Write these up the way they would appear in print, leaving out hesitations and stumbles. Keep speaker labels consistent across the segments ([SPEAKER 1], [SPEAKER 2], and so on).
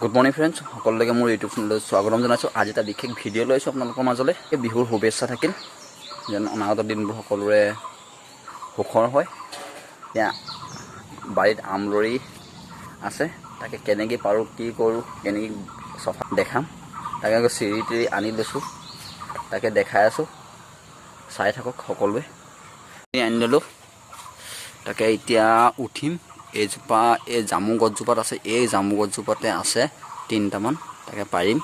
[SPEAKER 1] Good morning friends, সকলোকে মোৰ YouTube চেনেলত স্বাগতম জনাইছোঁ। আজি এটা বিশেষ ভিডিঅ' লৈ আছোঁ আপোনালোকৰ মাজলৈ। এই বিহুৰ শুভেচ্ছা থাকিল, যেন অনাগত দিনবোৰ সকলোৰে সুখৰ হয়। এতিয়া বাৰীত আমলৰি আছে, তাকে কেনেকৈ পাৰোঁ, কি কৰোঁ, কেনেকৈ চফা দেখাম। তাকে আকৌ চিৰি তিৰি আনি লৈছোঁ, তাকে দেখাই আছোঁ, চাই থাকক সকলোৱে। আনি ল'লোঁ, তাকে এতিয়া উঠিম। এইজোপা এই জামু গছজোপাত আছে, এই জামু গছজোপাতে আছে 3টামান, তাকে পাৰিম।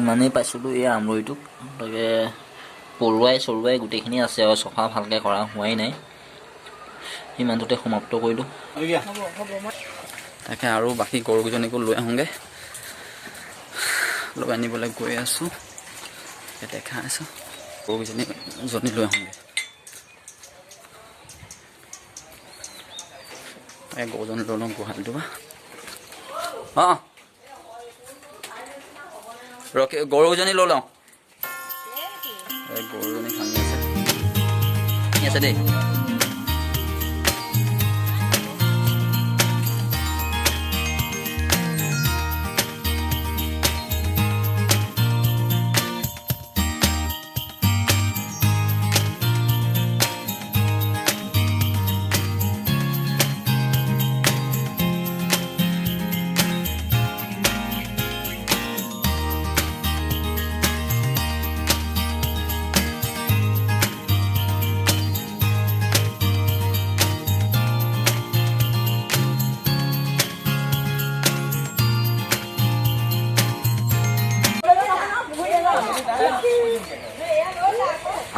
[SPEAKER 1] ইমানেই পাইছিলোঁ এই আমৰলিটোক, তাকে পৰুৱাই চৰুৱাই গোটেইখিনি আছে আৰু চফা ভালকৈ কৰা হোৱাই নাই। ইমানটোতে সমাপ্ত কৰিলোঁ। তাকে আৰু বাকী গৰুকেইজনীকো লৈ আহোঁগৈ, লৈ আনিবলৈ গৈ আছোঁ। দেখাই আছোঁ, গৰুকেইজনী লৈ আহোঁগৈ। তাকে গৰুজনী লৈ লওঁ গোহালিটো বা। অঁ ৰখি গৰুজনী লৈ লওঁ। এই গৰুজনী ভাঙি আছে দেই।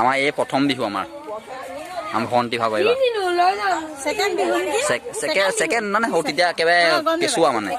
[SPEAKER 1] আমাৰ এই প্ৰথম বিহু, আমাৰ ভণ্টি ভাগ আহিবা ছেকেণ্ড মানে তেতিয়া একেবাৰে কেঁচুৱা মানে।